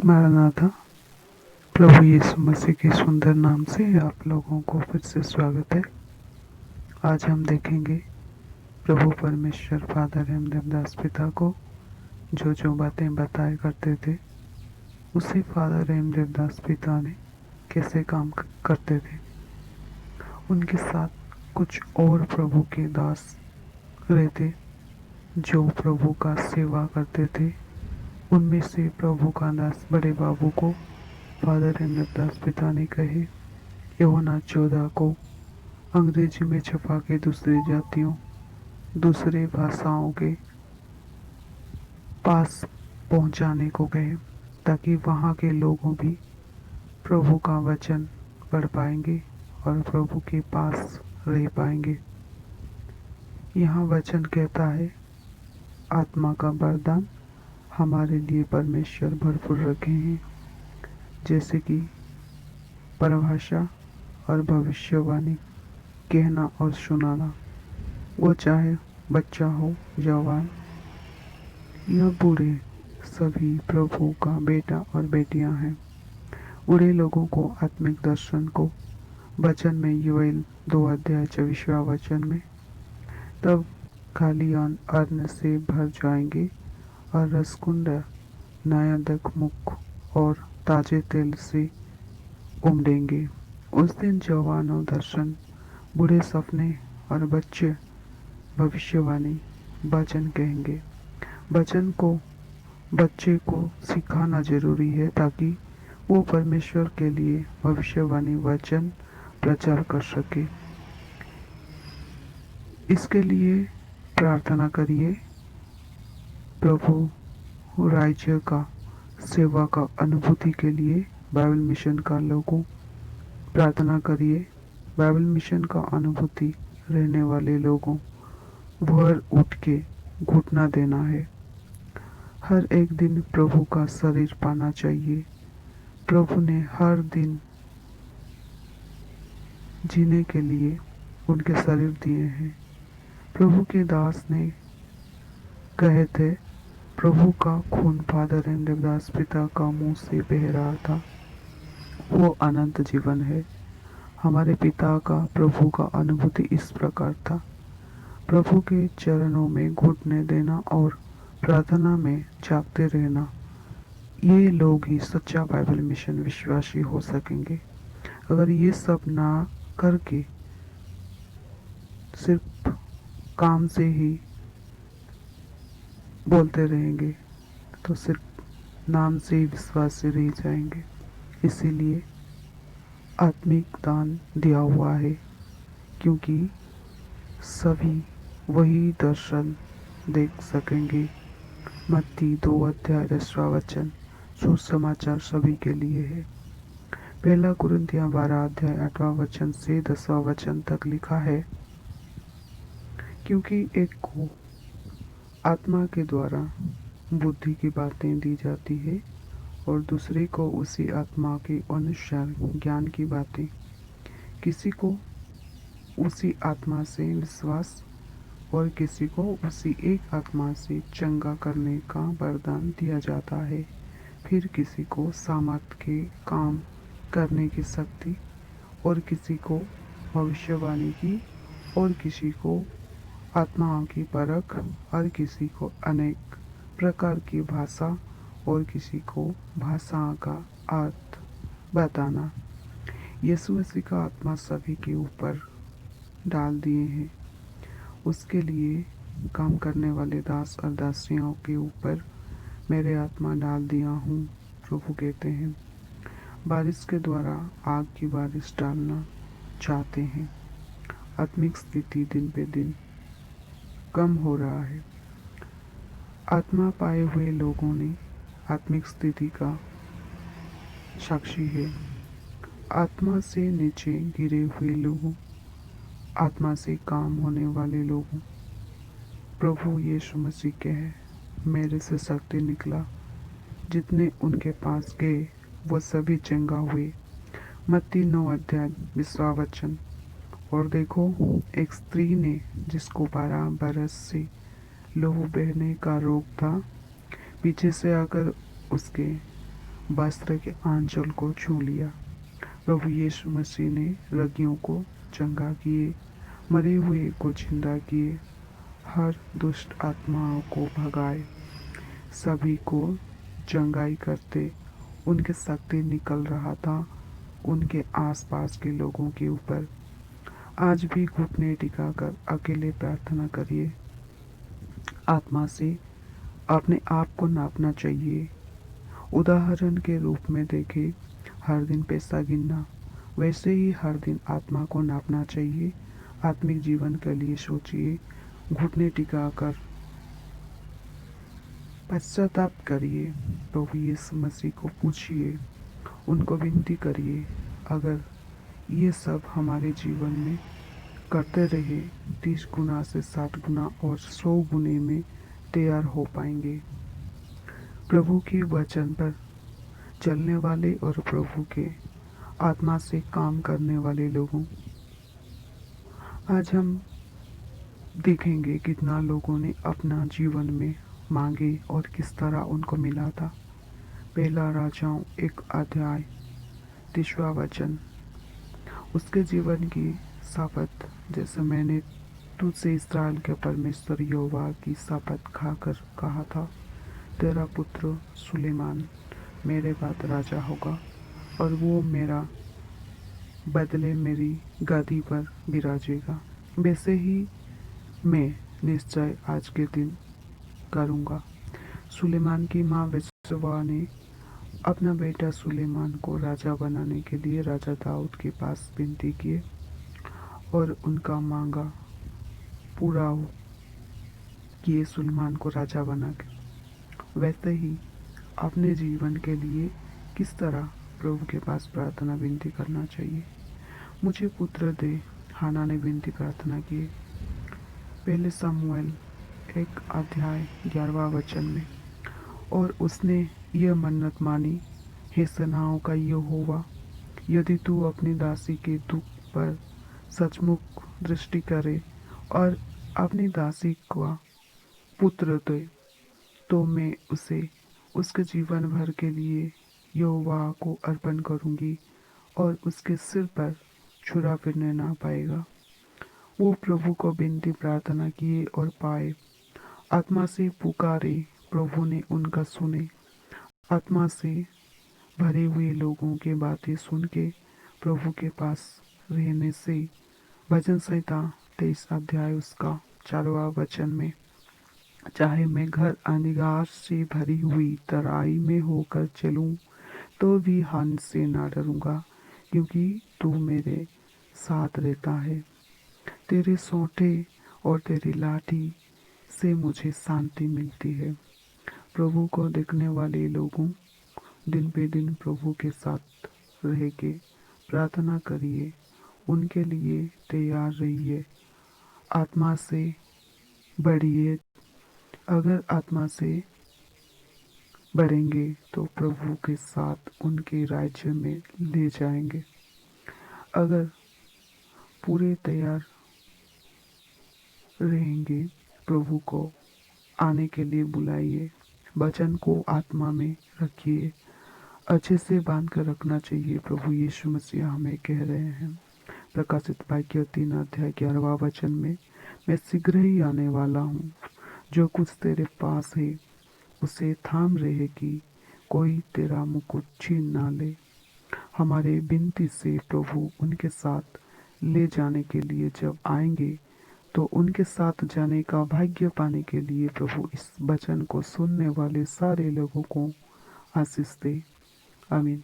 मारनाथा। प्रभु यीशु मसीह के सुंदर नाम से आप लोगों को फिर से स्वागत है। आज हम देखेंगे प्रभु परमेश्वर फादर एम देवदास पिता को जो जो बातें बताया करते थे उसी फादर एम देवदास पिता ने कैसे काम करते थे। उनके साथ कुछ और प्रभु के दास रहते जो प्रभु का सेवा करते थे। उनमें से प्रभु का दास बड़े बाबू को फादर एम देवदास पिता ने कहे यूहन्ना 14 को अंग्रेजी में छपा के दूसरी जातियों दूसरे भाषाओं के पास पहुंचाने को कहे ताकि वहाँ के लोगों भी प्रभु का वचन पढ़ पाएंगे और प्रभु के पास रह पाएंगे। यहाँ वचन कहता है आत्मा का वरदान हमारे लिए परमेश्वर भरपूर रखे हैं, जैसे कि परिभाषा और भविष्यवाणी, कहना और सुनाना, वो चाहे बच्चा हो जवान या बूढ़े, सभी प्रभु का बेटा और बेटियां हैं। बूढ़े लोगों को आत्मिक दर्शन को वचन में योएल 2 अध्याय 24वां वचन में तब खाली अन्न से भर जाएंगे और रसकुंड नया दखमुख और ताजे तेल से उमड़ेंगे। उस दिन जवानों दर्शन, बूढ़े सपने और बच्चे भविष्यवाणी वचन कहेंगे। वचन को बच्चे को सिखाना जरूरी है ताकि वो परमेश्वर के लिए भविष्यवाणी वचन प्रचार कर सके। इसके लिए प्रार्थना करिए। प्रभु राज्य का सेवा का अनुभूति के लिए बाइबल मिशन का लोगों प्रार्थना करिए। बाइबल मिशन का अनुभूति रहने वाले लोगों भर उठ के घुटना देना है। हर एक दिन प्रभु का शरीर पाना चाहिए। प्रभु ने हर दिन जीने के लिए उनके शरीर दिए हैं। प्रभु के दास ने कहे थे प्रभु का खून फादर एम देवदास पिता का मुंह से बह रहा था, वो अनंत जीवन है। हमारे पिता का प्रभु का अनुभूति इस प्रकार था, प्रभु के चरणों में घुटने देना और प्रार्थना में जागते रहना। ये लोग ही सच्चा बाइबल मिशन विश्वासी हो सकेंगे। अगर ये सब ना करके सिर्फ काम से ही बोलते रहेंगे तो सिर्फ नाम से ही विश्वासी रह जाएंगे। इसीलिए आत्मिक दान दिया हुआ है, क्योंकि सभी वही दर्शन देख सकेंगे। मत्ती 2 अध्याय 10वां वचन सुसमाचार सभी के लिए है। पहला कुरिन्थियों 12 अध्याय 8वां वचन से 10वां वचन तक लिखा है, क्योंकि एक को आत्मा के द्वारा बुद्धि की बातें दी जाती है और दूसरे को उसी आत्मा के अनुसार ज्ञान की बातें। किसी को उसी आत्मा से विश्वास और किसी को उसी एक आत्मा से चंगा करने का वरदान दिया जाता है। फिर किसी को सामर्थ के काम करने की शक्ति, और किसी को भविष्यवाणी की, और किसी को आत्माओं की परख, और किसी को अनेक प्रकार की भाषा, और किसी को भाषाओं का अर्थ बताना। यीशु मसीह का आत्मा सभी के ऊपर डाल दिए हैं। उसके लिए काम करने वाले दास और दासियों के ऊपर मेरे आत्मा डाल दिया हूँ, प्रभु कहते हैं। बारिश के द्वारा आग की बारिश डालना चाहते हैं। आत्मिक स्थिति दिन पे दिन कम हो रहा है। आत्मा पाए हुए लोगों ने आत्मिक स्थिति का साक्षी है। आत्मा से नीचे गिरे हुए लोगों, आत्मा से काम होने वाले लोगों, प्रभु यीशु मसीह के हैं, मेरे से शक्ति निकला। जितने उनके पास गए वो सभी चंगा हुए। मत्ती 9 अध्याय 20वां वचन। और देखो, एक स्त्री ने जिसको 12 बरस से लहू बहने का रोग था, पीछे से आकर उसके वस्त्र के आंचल को छू लिया। प्रभु यीशु मसीह ने रोगियों को चंगा किए, मरे हुए को जिंदा किए, हर दुष्ट आत्माओं को भगाए, सभी को चंगाई करते उनके शक्ति निकल रहा था उनके आसपास के लोगों के ऊपर। आज भी घुटने टिकाकर अकेले प्रार्थना करिए। आत्मा से अपने आप को नापना चाहिए। उदाहरण के रूप में देखें, हर दिन पैसा गिनना, वैसे ही हर दिन आत्मा को नापना चाहिए। आत्मिक जीवन के लिए सोचिए, घुटने टिकाकर पश्चाताप करिए, प्रभु यीशु मसीह को पूछिए, उनको विनती करिए। अगर ये सब हमारे जीवन में करते रहे, 30 गुना से 60 गुना और 100 गुने में तैयार हो पाएंगे। प्रभु के वचन पर चलने वाले और प्रभु के आत्मा से काम करने वाले लोगों, आज हम देखेंगे कितना लोगों ने अपना जीवन में मांगे और किस तरह उनको मिला था। पहला राजाओं 1 अध्याय 30वां वचन, उसके जीवन की शपथ, जैसे मैंने तुझसे इस्राएल के परमेश्वर यहोवा की शपथ खाकर कहा था, तेरा पुत्र सुलेमान मेरे बाद राजा होगा और वो मेरा बदले मेरी गद्दी पर विराजेगा। वैसे ही मैं निश्चय आज के दिन करूँगा। सुलेमान की माँ बेतशेबा ने अपना बेटा सुलेमान को राजा बनाने के लिए राजा दाऊद के पास विनती की और उनका मांगा पूरा किए सुलेमान को राजा बनाकर। वैसे ही अपने जीवन के लिए किस तरह प्रभु के पास प्रार्थना विनती करना चाहिए। मुझे पुत्र दे, हाना ने विनती प्रार्थना की। पहले शमूएल 1 अध्याय 11वां वचन में, और उसने यह मन्नत मानी, हे सेनाओं का यहोवा, यदि तू अपनी दासी के दुख पर सचमुच दृष्टि करे और अपनी दासी का पुत्र दे, तो मैं उसे उसके जीवन भर के लिए यहोवा को अर्पण करूंगी और उसके सिर पर छुरा फिरने ना पाएगा। वो प्रभु को विनती प्रार्थना किए और पाए। आत्मा से पुकारे, प्रभु ने उनका सुने। आत्मा से भरे हुए लोगों के बातें सुन के प्रभु के पास रहने से, भजन संहिता 23 अध्याय उसका 4वां वचन में, चाहे मैं घर अंधकार से भरी हुई तराई में होकर चलूं, तो भी हानि से ना डरूंगा, क्योंकि तू मेरे साथ रहता है। तेरे सोंठे और तेरी लाठी से मुझे शांति मिलती है। प्रभु को देखने वाले लोगों, दिन पे दिन प्रभु के साथ रह के प्रार्थना करिए, उनके लिए तैयार रहिए। आत्मा से बढ़िए। अगर आत्मा से बढ़ेंगे तो प्रभु के साथ उनके राज्य में ले जाएंगे। अगर पूरे तैयार रहेंगे, प्रभु को आने के लिए बुलाइए। वचन को आत्मा में रखिए, अच्छे से बांध कर रखना चाहिए। प्रभु यीशु मसीह हमें कह रहे हैं, प्रकाशित वाक्य 3 अध्याय 11वां वचन में, मैं शीघ्र ही आने वाला हूँ। जो कुछ तेरे पास है उसे थाम रहे कि कोई तेरा मुकुट छीन ना ले। हमारे विनती से प्रभु उनके साथ ले जाने के लिए जब आएंगे, तो उनके साथ जाने का भाग्य पाने के लिए प्रभु इस वचन को सुनने वाले सारे लोगों को आशीष दे। आमीन।